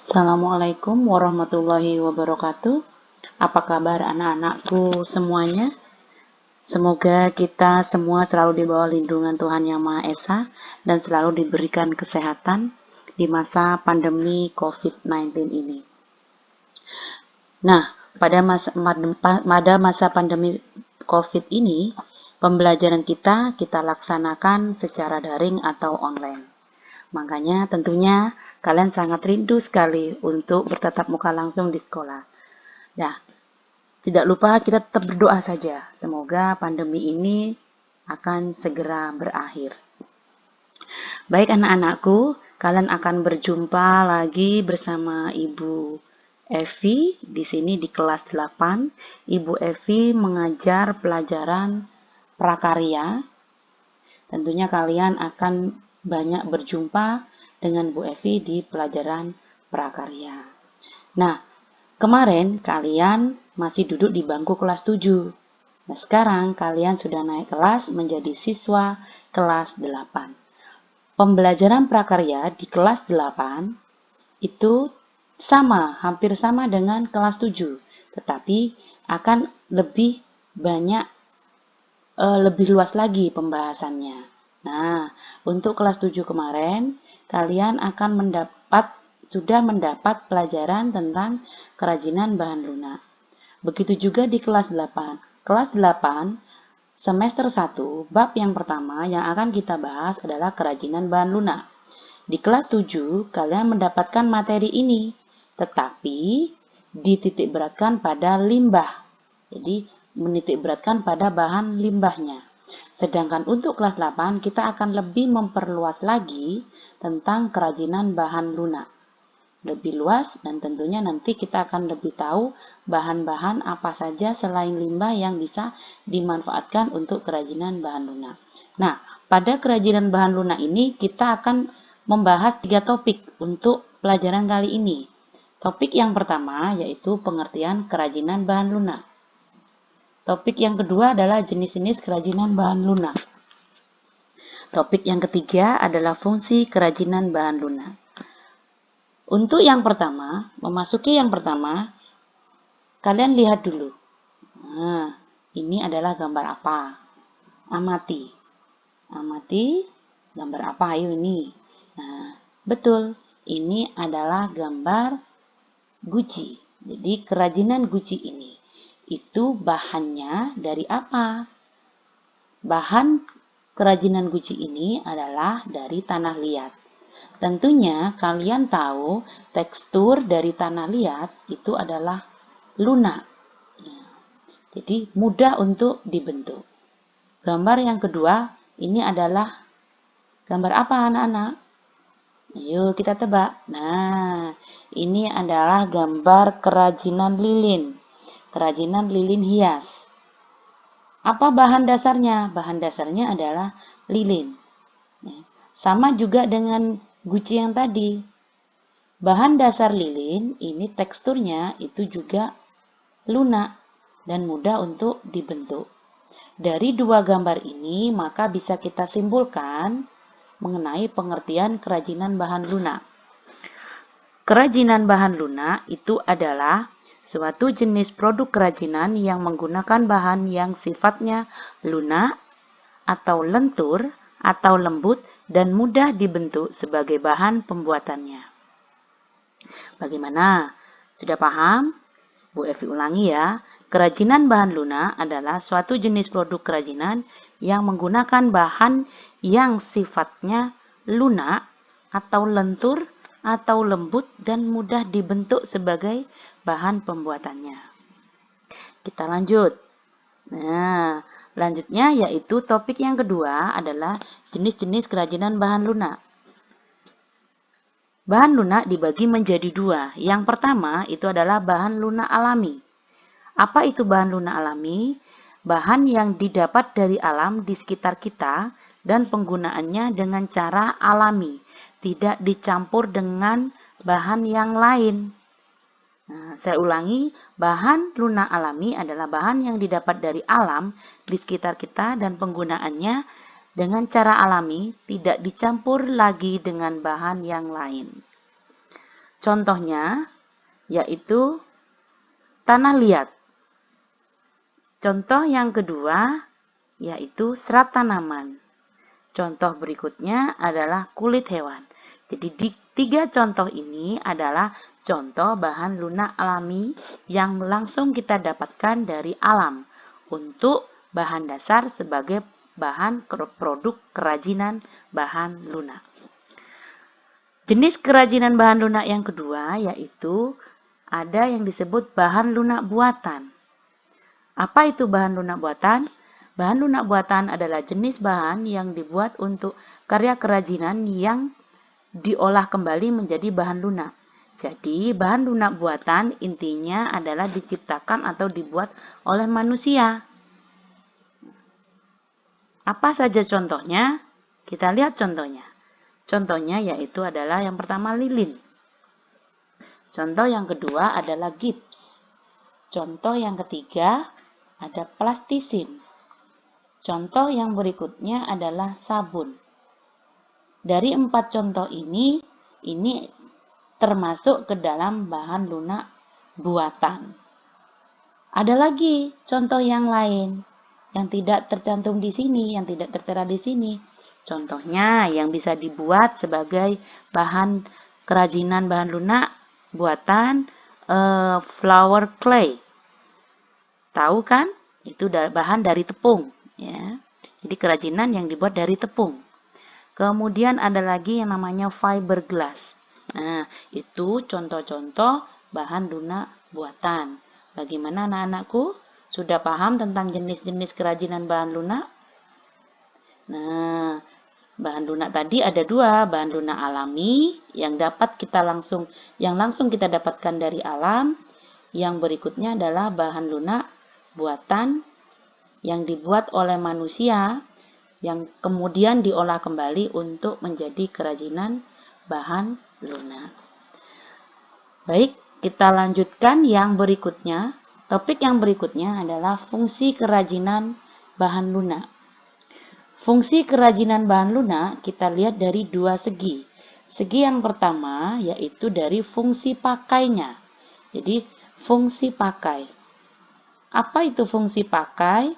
Assalamualaikum warahmatullahi wabarakatuh. Apa kabar anak-anakku semuanya? Semoga kita semua selalu di bawah lindungan Tuhan Yang Maha Esa dan selalu diberikan kesehatan di masa pandemi COVID-19 ini. Nah, pada masa pandemi COVID ini, pembelajaran kita laksanakan secara daring atau online. Makanya tentunya kalian sangat rindu sekali untuk bertatap muka langsung di sekolah. Nah, tidak lupa kita tetap berdoa saja. Semoga pandemi ini akan segera berakhir. Baik anak-anakku, kalian akan berjumpa lagi bersama Ibu Evi di sini di kelas 8. Ibu Evi mengajar pelajaran prakarya. Tentunya kalian akan banyak berjumpa dengan Bu Evi di pelajaran prakarya. Nah, kemarin kalian masih duduk di bangku kelas 7. Nah, sekarang kalian sudah naik kelas menjadi siswa kelas 8. Pembelajaran prakarya di kelas 8 itu hampir sama dengan kelas 7, tetapi akan lebih banyak, lebih luas lagi pembahasannya. Nah, untuk kelas 7 kemarin, kalian akan sudah mendapat pelajaran tentang kerajinan bahan lunak. Begitu juga di kelas 8. Kelas 8, semester 1, bab yang pertama yang akan kita bahas adalah kerajinan bahan lunak. Di kelas 7, kalian mendapatkan materi ini, tetapi dititikberatkan pada limbah. Jadi, menitikberatkan pada bahan limbahnya. Sedangkan untuk kelas 8, kita akan lebih memperluas lagi tentang kerajinan bahan lunak. Lebih luas dan tentunya nanti kita akan lebih tahu bahan-bahan apa saja selain limbah yang bisa dimanfaatkan untuk kerajinan bahan lunak. Nah, pada kerajinan bahan lunak ini kita akan membahas 3 topik untuk pelajaran kali ini. Topik yang pertama yaitu pengertian kerajinan bahan lunak. Topik yang kedua adalah jenis-jenis kerajinan bahan lunak. Topik yang ketiga adalah fungsi kerajinan bahan lunak. Untuk yang pertama, memasuki yang pertama, kalian lihat dulu. Nah, ini adalah gambar apa? Amati. Amati, gambar apa? Ayo ini. Nah, betul. Ini adalah gambar guci. Jadi, kerajinan guci ini. Itu bahannya dari apa? Bahan kerajinan guci ini adalah dari tanah liat. Tentunya kalian tahu tekstur dari tanah liat itu adalah lunak. Jadi mudah untuk dibentuk. Gambar yang kedua ini adalah gambar apa anak-anak? Ayo kita tebak. Nah, ini adalah gambar kerajinan lilin. Kerajinan lilin hias. Apa bahan dasarnya? Bahan dasarnya adalah lilin. Sama juga dengan guci yang tadi. Bahan dasar lilin ini teksturnya itu juga lunak dan mudah untuk dibentuk. Dari dua gambar ini maka bisa kita simpulkan mengenai pengertian kerajinan bahan lunak. Kerajinan bahan lunak itu adalah suatu jenis produk kerajinan yang menggunakan bahan yang sifatnya lunak atau lentur atau lembut dan mudah dibentuk sebagai bahan pembuatannya. Bagaimana? Sudah paham? Bu Evi ulangi ya. Kerajinan bahan lunak adalah suatu jenis produk kerajinan yang menggunakan bahan yang sifatnya lunak atau lentur atau lembut dan mudah dibentuk sebagai bahan pembuatannya. Kita lanjut. Nah, lanjutnya yaitu topik yang kedua adalah jenis-jenis kerajinan bahan lunak. Bahan lunak dibagi menjadi dua. Yang pertama itu adalah bahan lunak alami. Apa itu bahan lunak alami? Bahan yang didapat dari alam di sekitar kita dan penggunaannya dengan cara alami, tidak dicampur dengan bahan yang lain. Nah, saya ulangi, bahan lunak alami adalah bahan yang didapat dari alam di sekitar kita dan penggunaannya dengan cara alami, tidak dicampur lagi dengan bahan yang lain. Contohnya yaitu tanah liat. Contoh yang kedua yaitu serat tanaman. Contoh berikutnya adalah kulit hewan. Jadi di tiga contoh ini adalah contoh bahan lunak alami yang langsung kita dapatkan dari alam untuk bahan dasar sebagai bahan produk kerajinan bahan lunak. Jenis kerajinan bahan lunak yang kedua yaitu ada yang disebut bahan lunak buatan. Apa itu bahan lunak buatan? Bahan lunak buatan adalah jenis bahan yang dibuat untuk karya kerajinan yang diolah kembali menjadi bahan lunak. Jadi, bahan lunak buatan intinya adalah diciptakan atau dibuat oleh manusia. Apa saja contohnya? Kita lihat contohnya. Contohnya yaitu adalah yang pertama lilin. Contoh yang kedua adalah gips. Contoh yang ketiga ada plastisin. Contoh yang berikutnya adalah sabun. Dari 4 contoh ini termasuk ke dalam bahan lunak buatan. Ada lagi contoh yang lain yang tidak tercantum di sini, yang tidak tertera di sini. Contohnya yang bisa dibuat sebagai bahan kerajinan bahan lunak buatan flower clay. Tahu kan? Itu bahan dari tepung, ya. Jadi kerajinan yang dibuat dari tepung. Kemudian ada lagi yang namanya fiberglass. Nah, itu contoh-contoh bahan lunak buatan. Bagaimana anak-anakku? Sudah paham tentang jenis-jenis kerajinan bahan lunak? Nah, bahan lunak tadi ada 2, bahan lunak alami yang langsung kita dapatkan dari alam. Yang berikutnya adalah bahan lunak buatan yang dibuat oleh manusia yang kemudian diolah kembali untuk menjadi kerajinan bahan lunak. Baik, kita lanjutkan yang berikutnya. Topik yang berikutnya adalah fungsi kerajinan bahan lunak. Fungsi kerajinan bahan lunak kita lihat dari 2 segi. Segi yang pertama yaitu dari fungsi pakainya. Jadi, fungsi pakai. Apa itu fungsi pakai?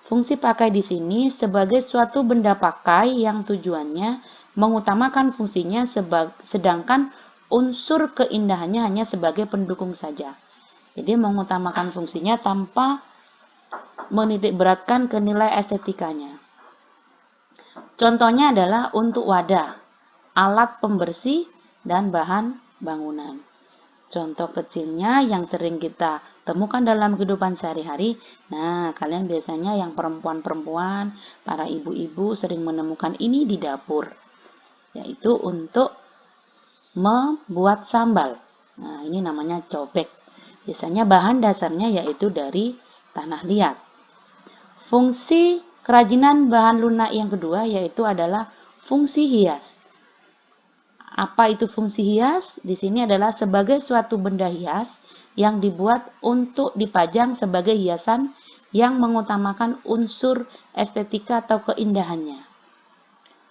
Fungsi pakai di sini sebagai suatu benda pakai yang tujuannya mengutamakan fungsinya sedangkan unsur keindahannya hanya sebagai pendukung saja. Jadi mengutamakan fungsinya tanpa menitikberatkan ke nilai estetikanya. Contohnya adalah untuk wadah, alat pembersih, dan bahan bangunan. Contoh kecilnya yang sering kita temukan dalam kehidupan sehari-hari. Nah, kalian biasanya yang perempuan-perempuan, para ibu-ibu sering menemukan ini di dapur. Yaitu untuk membuat sambal. Nah, ini namanya cobek. Biasanya bahan dasarnya yaitu dari tanah liat. Fungsi kerajinan bahan lunak yang kedua yaitu adalah fungsi hias. Apa itu fungsi hias? Di sini adalah sebagai suatu benda hias yang dibuat untuk dipajang sebagai hiasan yang mengutamakan unsur estetika atau keindahannya.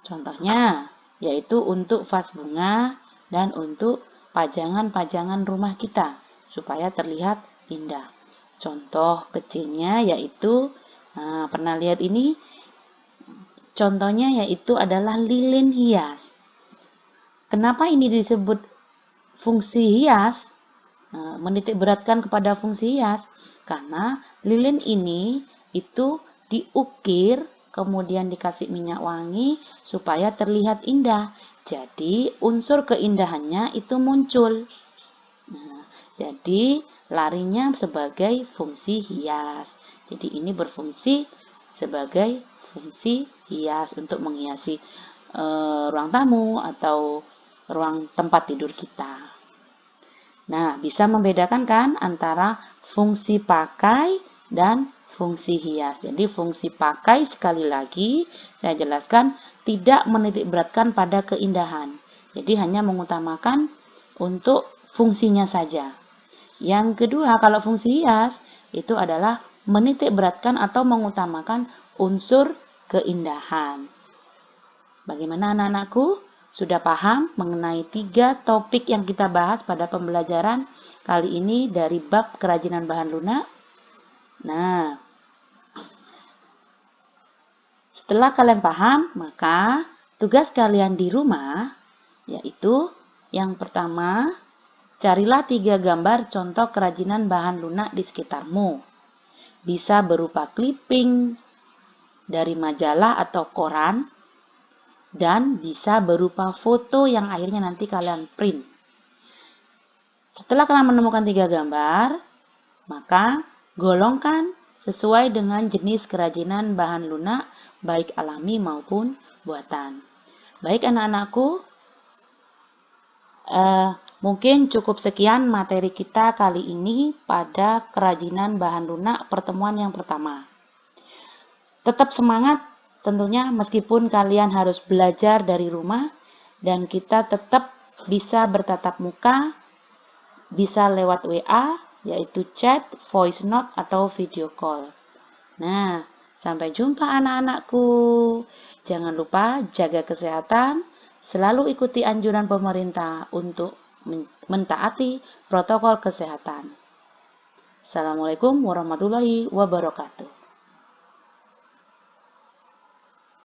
Contohnya yaitu untuk vas bunga dan untuk pajangan-pajangan rumah kita supaya terlihat indah. Contoh kecilnya yaitu, pernah lihat ini? Contohnya yaitu adalah lilin hias. Kenapa ini disebut fungsi hias? Menitik beratkan kepada fungsi hias karena lilin ini itu diukir kemudian dikasih minyak wangi supaya terlihat indah. Jadi unsur keindahannya itu muncul. Jadi larinya sebagai fungsi hias. Jadi ini berfungsi sebagai fungsi hias untuk menghiasi ruang tamu atau ruang tempat tidur kita. Nah, bisa membedakan kan antara fungsi pakai dan fungsi hias. Jadi fungsi pakai sekali lagi saya jelaskan tidak menitikberatkan pada keindahan. Jadi hanya mengutamakan untuk fungsinya saja. Yang kedua, kalau fungsi hias itu adalah menitikberatkan atau mengutamakan unsur keindahan. Bagaimana anak-anakku? Sudah paham mengenai 3 topik yang kita bahas pada pembelajaran kali ini dari bab kerajinan bahan lunak? Nah, setelah kalian paham, maka tugas kalian di rumah yaitu yang pertama, carilah 3 gambar contoh kerajinan bahan lunak di sekitarmu. Bisa berupa clipping dari majalah atau koran, dan bisa berupa foto yang akhirnya nanti kalian print. Setelah kalian menemukan 3 gambar, maka golongkan sesuai dengan jenis kerajinan bahan lunak, baik alami maupun buatan. Baik anak-anakku, mungkin cukup sekian materi kita kali ini pada kerajinan bahan lunak pertemuan yang pertama. Tetap semangat tentunya meskipun kalian harus belajar dari rumah dan kita tetap bisa bertatap muka, bisa lewat WA, yaitu chat, voice note, atau video call. Nah, sampai jumpa anak-anakku. Jangan lupa jaga kesehatan, selalu ikuti anjuran pemerintah untuk mentaati protokol kesehatan. Assalamualaikum warahmatullahi wabarakatuh.